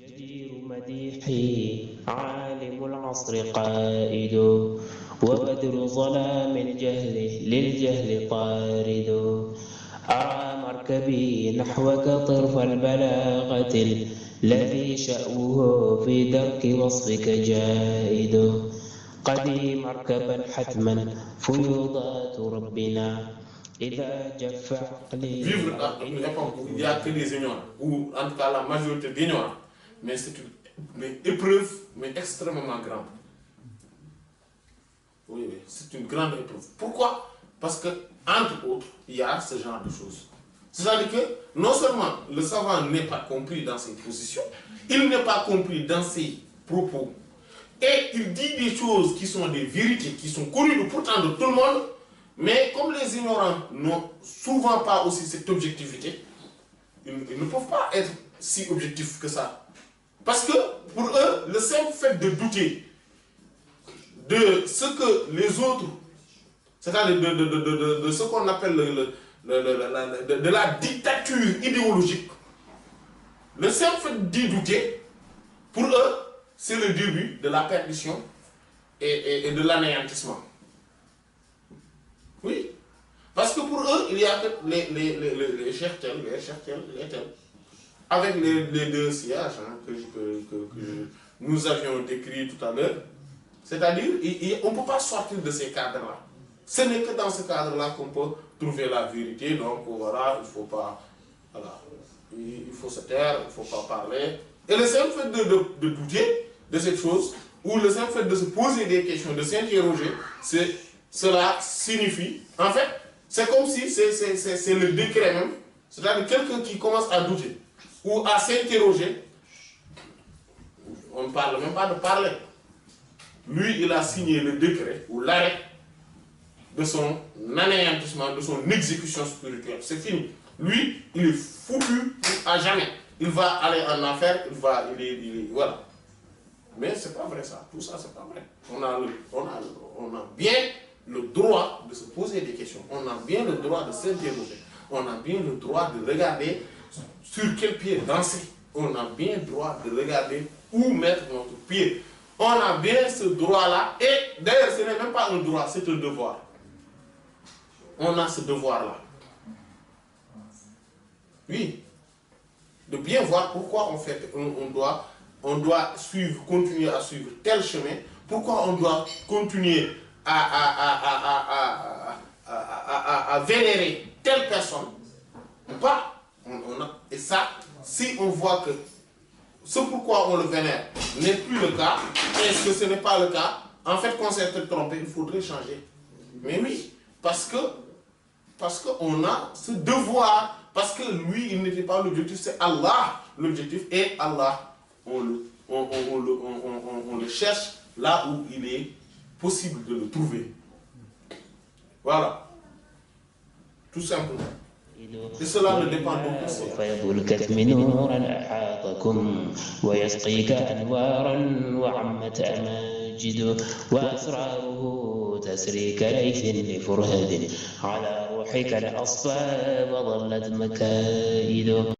جدير مديحي عالم العصر قائد وبدر ظلام الجهل للجهل طارد أرى مركبي نحوك طرف البلاغة الذي شأوه في درك وصفك جائد قدي مركبا حتما فيوضات ربنا إذا جف عقلي. Vivre dans une époque où il n'y a que des ignorants, ou en tout cas la majorité d'ignorants, mais c'est une épreuve, mais extrêmement grande. Oui, c'est une grande épreuve. Pourquoi? Parce que, entre autres, il y a ce genre de choses. C'est-à-dire que, non seulement le savant n'est pas compris dans ses positions, il n'est pas compris dans ses propos, et il dit des choses qui sont des vérités, qui sont connues pourtant de tout le monde, mais comme les ignorants n'ont souvent pas aussi cette objectivité, ils ne peuvent pas être si objectifs que ça. Parce que pour eux, le simple fait de douter de ce que les autres, c'est-à-dire de ce qu'on appelle de la dictature idéologique, le simple fait d'y douter, pour eux, c'est le début de la perdition et de l'anéantissement. Oui, parce que pour eux, il y a les chertels, les tels, avec les deux sillages que nous avions décrits tout à l'heure. C'est-à-dire, on ne peut pas sortir de ces cadres-là. Ce n'est que dans ce cadre-là qu'on peut trouver la vérité. Donc voilà, il ne faut pas, voilà, il faut se taire, il ne faut pas parler. Et le simple fait de douter de cette chose, ou le simple fait de se poser des questions, de s'interroger, cela signifie, en fait, c'est comme si c'est le décret même, c'est-à-dire quelqu'un qui commence à douter ou à s'interroger, on ne parle même pas de parler. Lui, il a signé le décret ou l'arrêt de son anéantissement, de son exécution spirituelle. C'est fini. Lui, il est foutu à jamais. Il va aller en enfer, voilà. Mais c'est pas vrai ça. Tout ça, c'est pas vrai. On a bien le droit de se poser des questions. On a bien le droit de s'interroger. On a bien le droit de regarder sur quel pied danser. On a bien le droit de regarder où mettre notre pied. On a bien ce droit-là. Et d'ailleurs, ce n'est même pas un droit, c'est un devoir. On a ce devoir-là. Oui. De bien voir pourquoi on doit continuer à suivre tel chemin. Pourquoi on doit continuer à vénérer telle personne ou pas. Et ça, si on voit que ce pourquoi on le vénère n'est plus le cas, est-ce que ce n'est pas le cas, en fait, qu'on s'est trompé, il faudrait changer. Mais oui, parce qu'on a ce devoir, parce que lui, il n'était pas l'objectif, c'est Allah l'objectif, et Allah, on le cherche là où il est possible de le trouver. Voilà. Tout simplement. Et cela ne dépend donc pas de ça. فيض الكتم نورا أحاطكم ويسقيك أنوارا وعمت أماجد وأسراره تسري كليث لفرهد على روحك الأصفى وظلت مكائد.